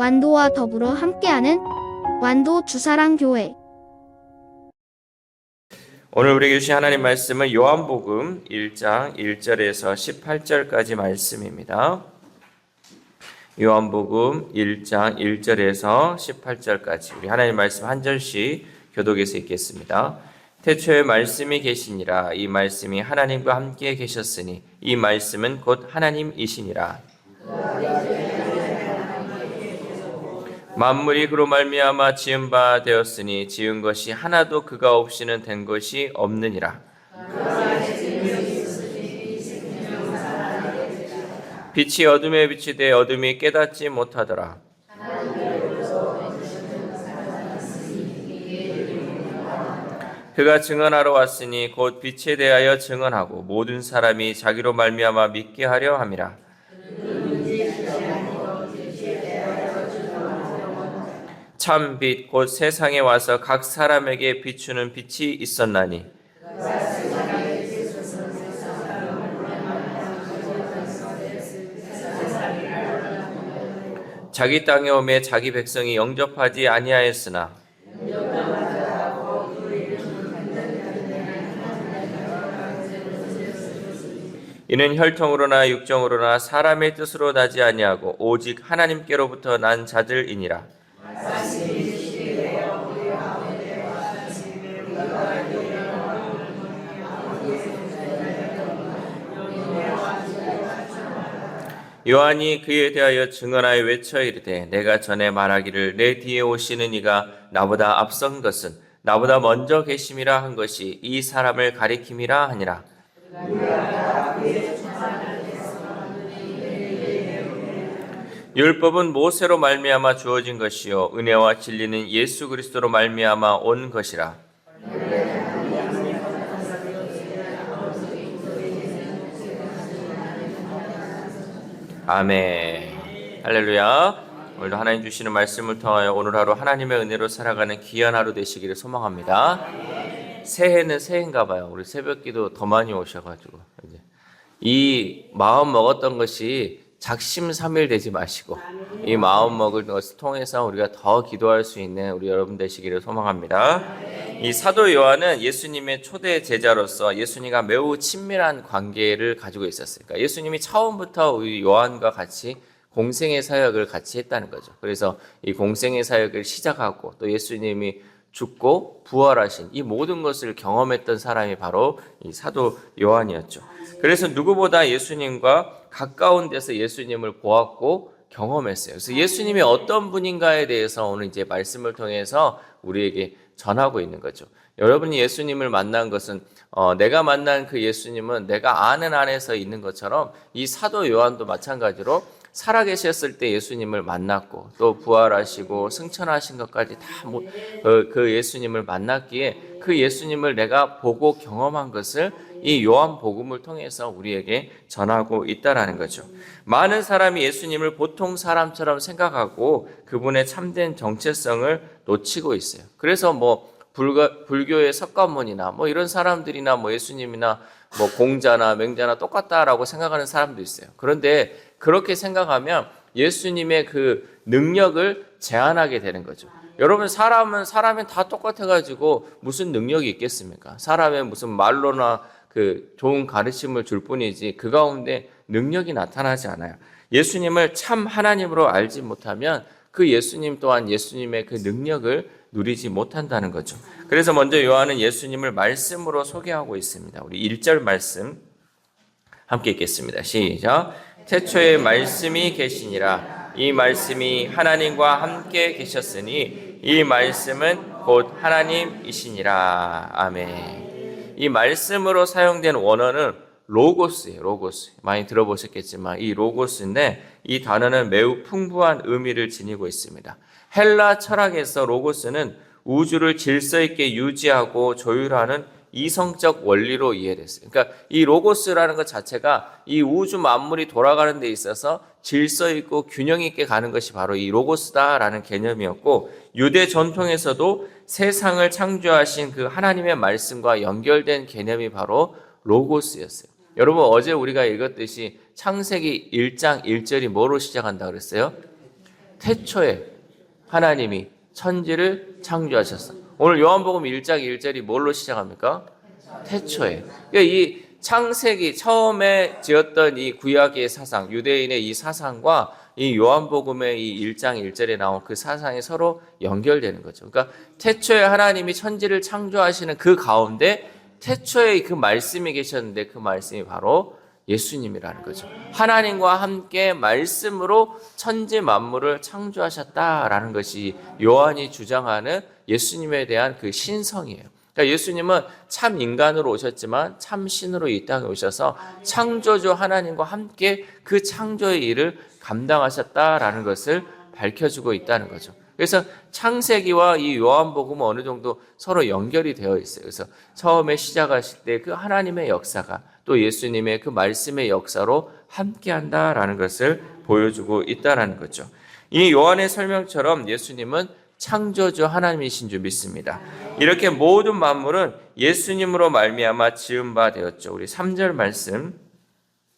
완도와 더불어 함께하는 완도 주사랑교회. 오늘 우리에게 주신 하나님 말씀은 요한복음 1장 1절에서 18절까지 말씀입니다. 요한복음 1장 1절에서 18절까지 우리 하나님 말씀 한 절씩 교독해서 읽겠습니다. 태초에 말씀이 계시니라. 이 말씀이 하나님과 함께 계셨으니 이 말씀은 곧 하나님이시니라. 만물이 그로 말미암아 지은 바 되었으니 지은 것이 하나도 그가 없이는 된 것이 없느니라. 빛이 어둠에 비치되 어둠이 깨닫지 못하더라. 그가 증언하러 왔으니 곧 빛에 대하여 증언하고 모든 사람이 자기로 말미암아 믿게 하려 함이라. 참 빛 곧 세상에 와서 각 사람에게 비추는 빛이 있었나니 자기 땅에 오매 자기 백성이 영접하지 아니하였으나 이는 혈통으로나 육정으로나 사람의 뜻으로 나지 아니하고 오직 하나님께로부터 난 자들이니라. 요한이 그에 대하여 증언하여 외쳐 이르되 내가 전에 말하기를 내 뒤에 오시는 이가 나보다 앞선 것은 나보다 먼저 계심이라 한 것이 이 사람을 가리킴이라 하니라. 율법은 모세로 말미암아 주어진 것이요 은혜와 진리는 예수 그리스도로 말미암아 온 것이라. 아멘. 할렐루야. 오늘도 하나님 주시는 말씀을 통하여 오늘 하루 하나님의 은혜로 살아가는 귀한 하루 되시기를 소망합니다. 새해는 새해인가 봐요. 우리 새벽기도 더 많이 오셔가지고 이제 이 마음 먹었던 것이 작심삼일 되지 마시고 이 마음 먹을 것을 통해서 우리가 더 기도할 수 있는 우리 여러분 되시기를 소망합니다. 이 사도 요한은 예수님의 초대 제자로서 예수님과 매우 친밀한 관계를 가지고 있었어요. 그러니까 예수님이 처음부터 우리 요한과 같이 공생의 사역을 같이 했다는 거죠. 그래서 이 공생의 사역을 시작하고 또 예수님이 죽고 부활하신 이 모든 것을 경험했던 사람이 바로 이 사도 요한이었죠. 그래서 누구보다 예수님과 가까운 데서 예수님을 보았고 경험했어요. 그래서 예수님이 어떤 분인가에 대해서 오늘 이제 말씀을 통해서 우리에게 전하고 있는 거죠. 여러분이 예수님을 만난 것은 내가 만난 그 예수님은 내가 아는 안에서 있는 것처럼 이 사도 요한도 마찬가지로 살아계셨을 때 예수님을 만났고 또 부활하시고 승천하신 것까지 다 그 예수님을 만났기에 그 예수님을 내가 보고 경험한 것을 이 요한복음을 통해서 우리에게 전하고 있다라는 거죠. 많은 사람이 예수님을 보통 사람처럼 생각하고 그분의 참된 정체성을 놓치고 있어요. 그래서 불교의 석가모니나 이런 사람들이나 예수님이나 공자나 맹자나 똑같다라고 생각하는 사람도 있어요. 그런데 그렇게 생각하면 예수님의 그 능력을 제한하게 되는 거죠. 여러분 사람은 다 똑같아가지고 무슨 능력이 있겠습니까? 사람의 무슨 말로나 그 좋은 가르침을 줄 뿐이지 그 가운데 능력이 나타나지 않아요. 예수님을 참 하나님으로 알지 못하면 그 예수님 또한 예수님의 그 능력을 누리지 못한다는 거죠. 그래서 먼저 요한은 예수님을 말씀으로 소개하고 있습니다. 우리 1절 말씀 함께 읽겠습니다. 시작. 태초에 말씀이 계시니라. 이 말씀이 하나님과 함께 계셨으니 이 말씀은 곧 하나님이시니라. 아멘. 이 말씀으로 사용된 원어는 로고스예요. 로고스. 많이 들어보셨겠지만 이 로고스인데 이 단어는 매우 풍부한 의미를 지니고 있습니다. 헬라 철학에서 로고스는 우주를 질서 있게 유지하고 조율하는 이성적 원리로 이해됐어요. 그러니까 이 로고스라는 것 자체가 이 우주 만물이 돌아가는 데 있어서 질서 있고 균형 있게 가는 것이 바로 이 로고스다라는 개념이었고, 유대 전통에서도 세상을 창조하신 그 하나님의 말씀과 연결된 개념이 바로 로고스였어요. 여러분, 어제 우리가 읽었듯이 창세기 1장 1절이 뭐로 시작한다 그랬어요? 태초에 하나님이 천지를 창조하셨어. 오늘 요한복음 1장 1절이 뭘로 시작합니까? 태초에. 그러니까 이 창세기 처음에 지었던 이 구약의 사상, 유대인의 이 사상과 이 요한복음의 이 1장 1절에 나온 그 사상이 서로 연결되는 거죠. 그러니까 태초에 하나님이 천지를 창조하시는 그 가운데 태초에 그 말씀이 계셨는데 그 말씀이 바로 예수님이라는 거죠. 하나님과 함께 말씀으로 천지 만물을 창조하셨다라는 것이 요한이 주장하는 예수님에 대한 그 신성이에요. 그러니까 예수님은 참 인간으로 오셨지만 참 신으로 이 땅에 오셔서 창조주 하나님과 함께 그 창조의 일을 감당하셨다라는 것을 밝혀주고 있다는 거죠. 그래서 창세기와 이 요한복음은 어느 정도 서로 연결이 되어 있어요. 그래서 처음에 시작하실 때 그 하나님의 역사가 또 예수님의 그 말씀의 역사로 함께한다라는 것을 보여주고 있다는 거죠. 이 요한의 설명처럼 예수님은 창조주 하나님이신 줄 믿습니다. 이렇게 모든 만물은 예수님으로 말미암아 지은 바 되었죠. 우리 3절 말씀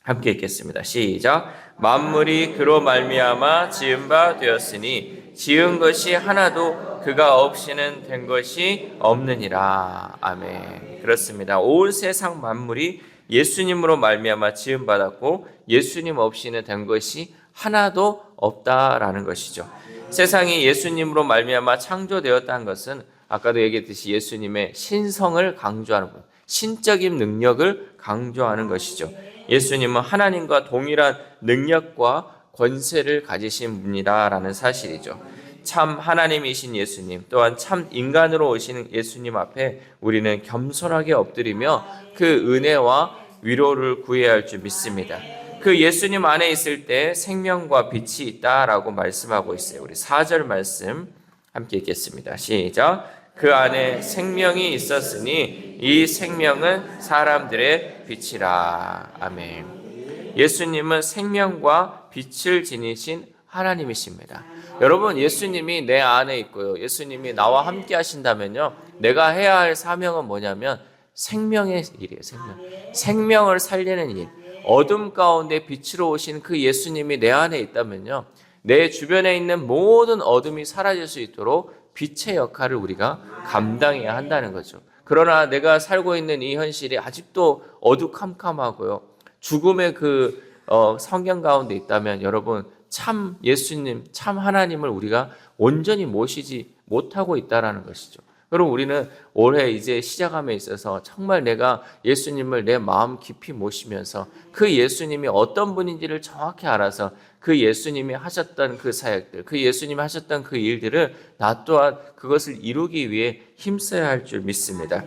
함께 읽겠습니다. 시작. 만물이 그로 말미암아 지은 바 되었으니 지은 것이 하나도 그가 없이는 된 것이 없느니라. 아멘. 그렇습니다. 온 세상 만물이 예수님으로 말미암아 지음 받았고 예수님 없이는 된 것이 하나도 없다라는 것이죠. 세상이 예수님으로 말미암아 창조되었다는 것은 아까도 얘기했듯이 예수님의 신성을 강조하는 것, 신적인 능력을 강조하는 것이죠. 예수님은 하나님과 동일한 능력과 권세를 가지신 분이라는 사실이죠. 참 하나님이신 예수님 또한 참 인간으로 오시는 예수님 앞에 우리는 겸손하게 엎드리며 그 은혜와 위로를 구해야 할 줄 믿습니다. 그 예수님 안에 있을 때 생명과 빛이 있다라고 말씀하고 있어요. 우리 4절 말씀 함께 읽겠습니다. 시작. 그 안에 생명이 있었으니 이 생명은 사람들의 빛이라. 아멘. 예수님은 생명과 빛을 지니신 하나님이십니다. 여러분, 예수님이 내 안에 있고요. 예수님이 나와 함께 하신다면요. 내가 해야 할 사명은 뭐냐면 생명의 일이에요. 생명을 살리는 일. 어둠 가운데 빛으로 오신 그 예수님이 내 안에 있다면요. 내 주변에 있는 모든 어둠이 사라질 수 있도록 빛의 역할을 우리가 감당해야 한다는 거죠. 그러나 내가 살고 있는 이 현실이 아직도 어두컴컴하고요. 죽음의 그 성경 가운데 있다면 여러분 참 예수님, 참 하나님을 우리가 온전히 모시지 못하고 있다는 것이죠. 그럼 우리는 올해 이제 시작함에 있어서 정말 내가 예수님을 내 마음 깊이 모시면서 그 예수님이 어떤 분인지를 정확히 알아서 그 예수님이 하셨던 그 사역들, 그 예수님이 하셨던 그 일들을 나 또한 그것을 이루기 위해 힘써야 할 줄 믿습니다.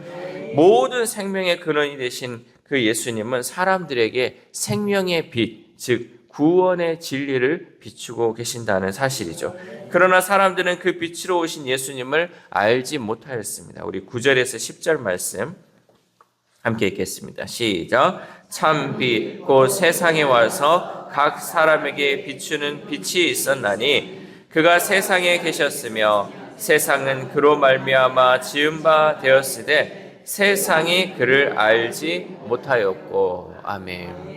모든 생명의 근원이 되신 그 예수님은 사람들에게 생명의 빛, 즉 구원의 진리를 비추고 계신다는 사실이죠. 그러나 사람들은 그 빛으로 오신 예수님을 알지 못하였습니다. 우리 9절에서 10절 말씀 함께 읽겠습니다. 시작. 참 빛 곧 세상에 와서 각 사람에게 비추는 빛이 있었나니 그가 세상에 계셨으며 세상은 그로 말미암아 지은 바 되었으되 세상이 그를 알지 못하였고. 아멘.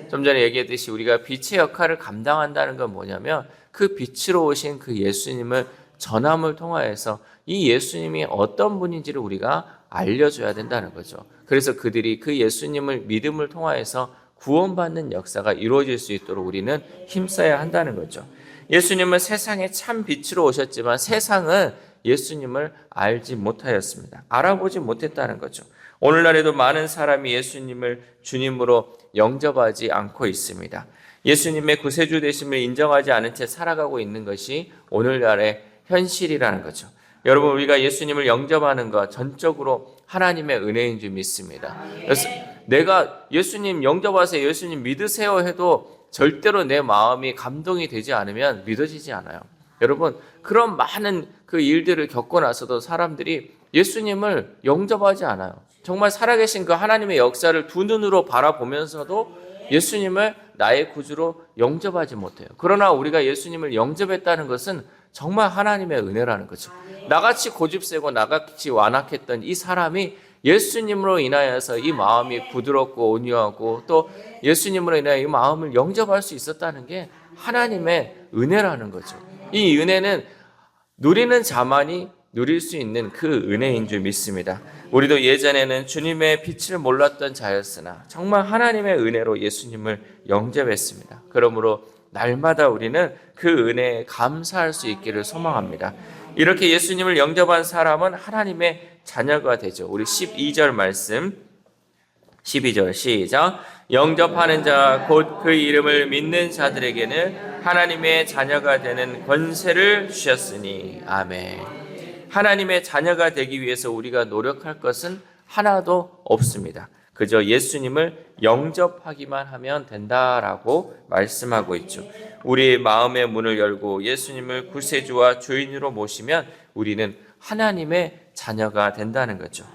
좀 전에 얘기했듯이 우리가 빛의 역할을 감당한다는 건 뭐냐면 그 빛으로 오신 그 예수님을 전함을 통하여서 이 예수님이 어떤 분인지를 우리가 알려줘야 된다는 거죠. 그래서 그들이 그 예수님을 믿음을 통하여서 구원받는 역사가 이루어질 수 있도록 우리는 힘써야 한다는 거죠. 예수님은 세상에 참 빛으로 오셨지만 세상은 예수님을 알지 못하였습니다. 알아보지 못했다는 거죠. 오늘날에도 많은 사람이 예수님을 주님으로 영접하지 않고 있습니다. 예수님의 구세주 되심을 인정하지 않은 채 살아가고 있는 것이 오늘날의 현실이라는 거죠. 여러분, 우리가 예수님을 영접하는 것 전적으로 하나님의 은혜인 줄 믿습니다. 그래서 내가 예수님 영접하세요, 예수님 믿으세요 해도 절대로 내 마음이 감동이 되지 않으면 믿어지지 않아요. 여러분, 그런 많은 그 일들을 겪고 나서도 사람들이 예수님을 영접하지 않아요. 정말 살아계신 그 하나님의 역사를 두 눈으로 바라보면서도 예수님을 나의 구주로 영접하지 못해요. 그러나 우리가 예수님을 영접했다는 것은 정말 하나님의 은혜라는 거죠. 나같이 고집세고 나같이 완악했던 이 사람이 예수님으로 인하여서 이 마음이 부드럽고 온유하고 또 예수님으로 인하여 이 마음을 영접할 수 있었다는 게 하나님의 은혜라는 거죠. 이 은혜는 누리는 자만이 누릴 수 있는 그 은혜인 줄 믿습니다. 우리도 예전에는 주님의 빛을 몰랐던 자였으나 정말 하나님의 은혜로 예수님을 영접했습니다. 그러므로 날마다 우리는 그 은혜에 감사할 수 있기를 소망합니다. 이렇게 예수님을 영접한 사람은 하나님의 자녀가 되죠. 우리 12절 말씀 12절 시작. 영접하는 자 곧 그 이름을 믿는 자들에게는 하나님의 자녀가 되는 권세를 주셨으니 아멘. 하나님의 자녀가 되기 위해서 우리가 노력할 것은 하나도 없습니다. 그저 예수님을 영접하기만 하면 된다라고 말씀하고 있죠. 우리의 마음의 문을 열고 예수님을 구세주와 주인으로 모시면 우리는 하나님의 자녀가 된다는 거죠.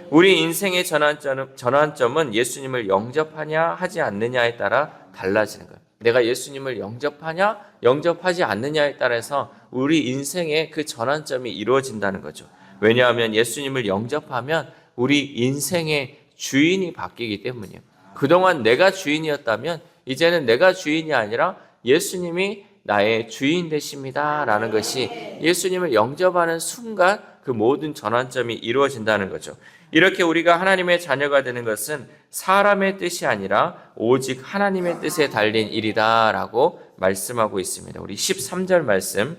우리 인생의 전환점은 예수님을 영접하냐 하지 않느냐에 따라 달라지는 거예요. 내가 예수님을 영접하냐 영접하지 않느냐에 따라서 우리 인생의 그 전환점이 이루어진다는 거죠. 왜냐하면 예수님을 영접하면 우리 인생의 주인이 바뀌기 때문이에요. 그동안 내가 주인이었다면 이제는 내가 주인이 아니라 예수님이 나의 주인 되십니다 라는 것이 예수님을 영접하는 순간 그 모든 전환점이 이루어진다는 거죠. 이렇게 우리가 하나님의 자녀가 되는 것은 사람의 뜻이 아니라 오직 하나님의 뜻에 달린 일이다 라고 말씀하고 있습니다. 우리 13절 말씀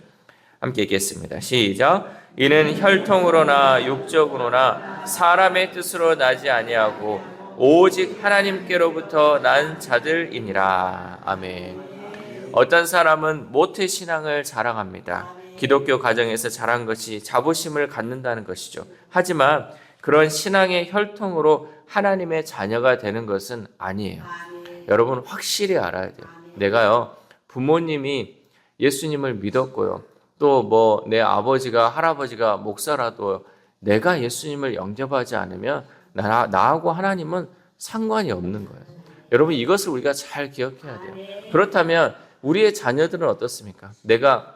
함께 읽겠습니다. 시작. 이는 혈통으로나 육적으로나 사람의 뜻으로 나지 아니하고 오직 하나님께로부터 난 자들이니라. 아멘. 어떤 사람은 모태신앙을 자랑합니다. 기독교 가정에서 자란 것이 자부심을 갖는다는 것이죠. 하지만 그런 신앙의 혈통으로 하나님의 자녀가 되는 것은 아니에요. 여러분 확실히 알아야 돼요. 내가요 부모님이 예수님을 믿었고요. 또 뭐 내 아버지가 할아버지가 목사라도 내가 예수님을 영접하지 않으면 나하고 하나님은 상관이 없는 거예요. 여러분 이것을 우리가 잘 기억해야 돼요. 그렇다면 우리의 자녀들은 어떻습니까? 내가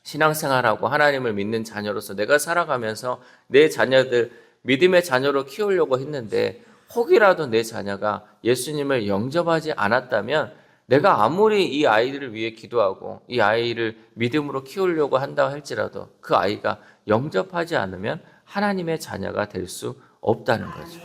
신앙생활하고 하나님을 믿는 자녀로서 내가 살아가면서 내 자녀들 믿음의 자녀로 키우려고 했는데 혹이라도 내 자녀가 예수님을 영접하지 않았다면 내가 아무리 이 아이들을 위해 기도하고 이 아이를 믿음으로 키우려고 한다 할지라도 그 아이가 영접하지 않으면 하나님의 자녀가 될 수 없다는 거죠.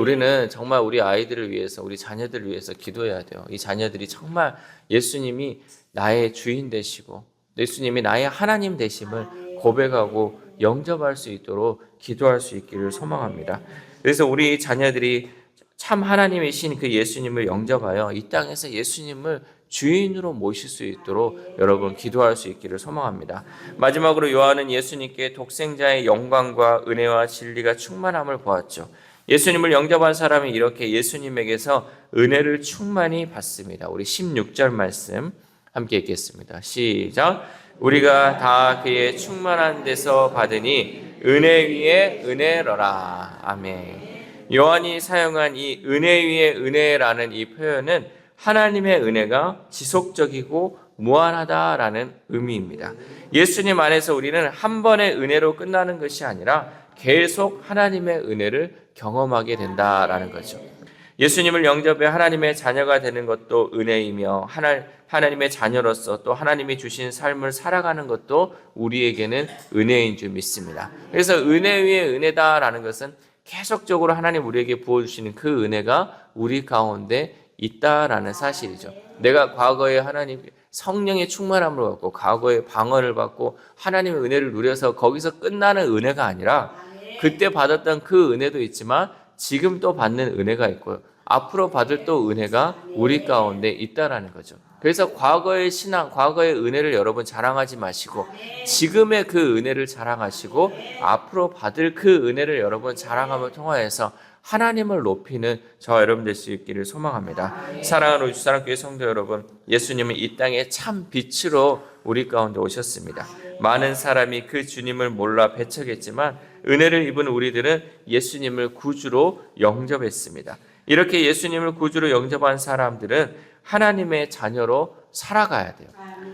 우리는 정말 우리 아이들을 위해서 우리 자녀들을 위해서 기도해야 돼요. 이 자녀들이 정말 예수님이 나의 주인 되시고 예수님이 나의 하나님 되심을 고백하고 영접할 수 있도록 기도할 수 있기를 소망합니다. 그래서 우리 자녀들이 참 하나님이신 그 예수님을 영접하여 이 땅에서 예수님을 주인으로 모실 수 있도록 여러분 기도할 수 있기를 소망합니다. 마지막으로 요한은 예수님께 독생자의 영광과 은혜와 진리가 충만함을 보았죠. 예수님을 영접한 사람이 이렇게 예수님에게서 은혜를 충만히 받습니다. 우리 16절 말씀 함께 읽겠습니다. 시작. 우리가 다 그의 충만한 데서 받으니 은혜 위에 은혜로라. 아멘. 요한이 사용한 이 은혜 위에 은혜라는 이 표현은 하나님의 은혜가 지속적이고 무한하다라는 의미입니다. 예수님 안에서 우리는 한 번의 은혜로 끝나는 것이 아니라 계속 하나님의 은혜를 경험하게 된다라는 거죠. 예수님을 영접해 하나님의 자녀가 되는 것도 은혜이며 하나님의 자녀로서 또 하나님이 주신 삶을 살아가는 것도 우리에게는 은혜인 줄 믿습니다. 그래서 은혜 위에 은혜다라는 것은 계속적으로 하나님 우리에게 부어주시는 그 은혜가 우리 가운데 있다라는 사실이죠. 내가 과거에 하나님 성령의 충만함을 받고 과거에 방언을 받고 하나님의 은혜를 누려서 거기서 끝나는 은혜가 아니라 그때 받았던 그 은혜도 있지만 지금 또 받는 은혜가 있고요. 앞으로 받을 또 은혜가 우리 가운데 있다라는 거죠. 그래서 과거의 신앙, 과거의 은혜를 여러분 자랑하지 마시고 지금의 그 은혜를 자랑하시고 앞으로 받을 그 은혜를 여러분 자랑함을 통하여서 하나님을 높이는 저와 여러분 될 수 있기를 소망합니다. 사랑하는 우리 주사랑교회 성도 여러분, 예수님은 이 땅에 참 빛으로 우리 가운데 오셨습니다. 많은 사람이 그 주님을 몰라 배척했지만 은혜를 입은 우리들은 예수님을 구주로 영접했습니다. 이렇게 예수님을 구주로 영접한 사람들은 하나님의 자녀로 살아가야 돼요.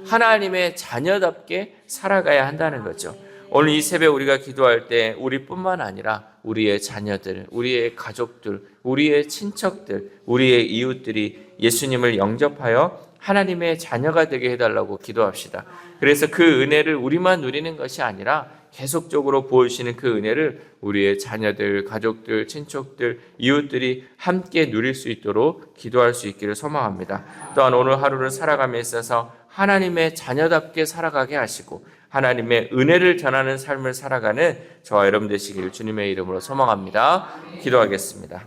하나님의 자녀답게 살아가야 한다는 거죠. 오늘 이 새벽 우리가 기도할 때 우리뿐만 아니라 우리의 자녀들, 우리의 가족들, 우리의 친척들, 우리의 이웃들이 예수님을 영접하여 하나님의 자녀가 되게 해달라고 기도합시다. 그래서 그 은혜를 우리만 누리는 것이 아니라 계속적으로 보여주시는 그 은혜를 우리의 자녀들, 가족들, 친척들, 이웃들이 함께 누릴 수 있도록 기도할 수 있기를 소망합니다. 또한 오늘 하루를 살아감에 있어서 하나님의 자녀답게 살아가게 하시고 하나님의 은혜를 전하는 삶을 살아가는 저와 여러분 되시기를 주님의 이름으로 소망합니다. 기도하겠습니다.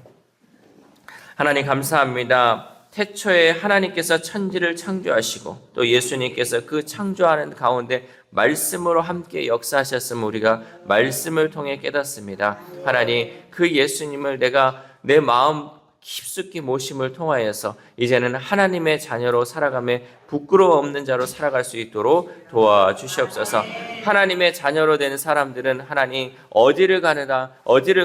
하나님 감사합니다. 태초에 하나님께서 천지를 창조하시고 또 예수님께서 그 창조하는 가운데 말씀으로 함께 역사하셨음을 우리가 말씀을 통해 깨닫습니다. 하나님, 그 예수님을 내가 내 마음 깊숙이 모심을 통하여서 이제는 하나님의 자녀로 살아가며 부끄러움 없는 자로 살아갈 수 있도록 도와주시옵소서. 하나님의 자녀로 된 사람들은 하나님 어디를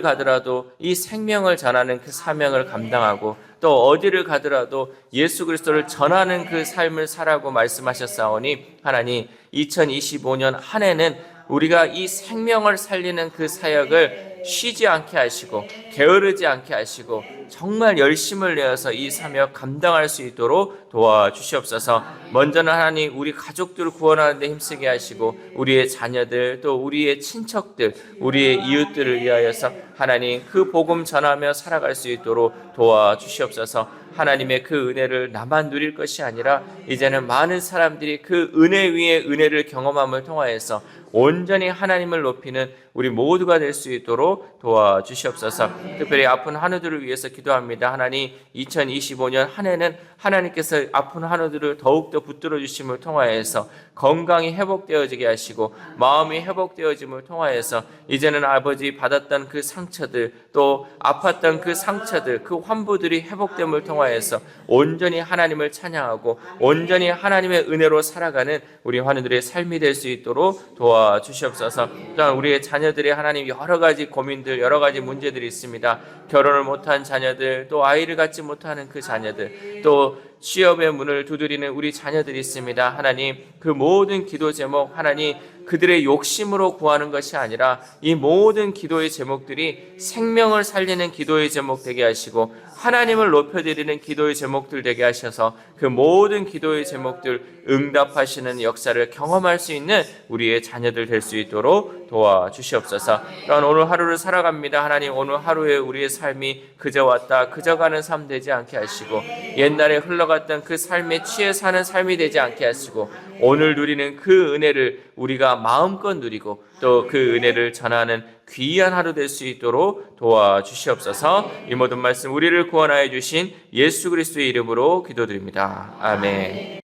가더라도 이 생명을 전하는 그 사명을 감당하고 또 어디를 가더라도 예수 그리스도를 전하는 그 삶을 살라고 말씀하셨사오니 하나님 2025년 한 해는 우리가 이 생명을 살리는 그 사역을 쉬지 않게 하시고 게으르지 않게 하시고 정말 열심을 내어서 이 사역 감당할 수 있도록 도와주시옵소서. 먼저는 하나님 우리 가족들을 구원하는 데 힘쓰게 하시고 우리의 자녀들 또 우리의 친척들 우리의 이웃들을 위하여서 하나님 그 복음 전하며 살아갈 수 있도록 도와주시옵소서. 하나님의 그 은혜를 나만 누릴 것이 아니라 이제는 많은 사람들이 그 은혜 위에 은혜를 경험함을 통하여서 온전히 하나님을 높이는 우리 모두가 될 수 있도록 도와주시옵소서. 특별히 아픈 한우들을 위해서 기도합니다. 하나님 2025년 한 해는 하나님께서 아픈 한우들을 더욱더 붙들어 주심을 통하여서 건강이 회복되어지게 하시고 마음이 회복되어짐을 통하여서 이제는 아버지 받았던 그 상처들 또 아팠던 그 상처들 그 환부들이 회복됨을 통하여서 온전히 하나님을 찬양하고 온전히 하나님의 은혜로 살아가는 우리 환우들의 삶이 될 수 있도록 도와주시옵소서. 또한 우리의 자녀들이 하나님 여러 가지 고민들 여러 가지 문제들이 있습니다. 결혼을 못한 자녀들 또 아이를 갖지 못하는 그 자녀들 또 취업의 문을 두드리는 우리 자녀들이 있습니다. 하나님 그 모든 기도 제목 하나님 그들의 욕심으로 구하는 것이 아니라 이 모든 기도의 제목들이 생명을 살리는 기도의 제목 되게 하시고 하나님을 높여드리는 기도의 제목들 되게 하셔서 그 모든 기도의 제목들 응답하시는 역사를 경험할 수 있는 우리의 자녀들 될 수 있도록 도와주시옵소서. 또한 오늘 하루를 살아갑니다. 하나님 오늘 하루에 우리의 삶이 그저 왔다 그저 가는 삶 되지 않게 하시고 옛날에 흘러갔던 그 삶에 취해 사는 삶이 되지 않게 하시고 오늘 누리는 그 은혜를 우리가 마음껏 누리고 또 그 은혜를 전하는 귀한 하루 될 수 있도록 도와주시옵소서. 이 모든 말씀 우리를 구원하여 주신 예수 그리스도의 이름으로 기도드립니다. 아멘.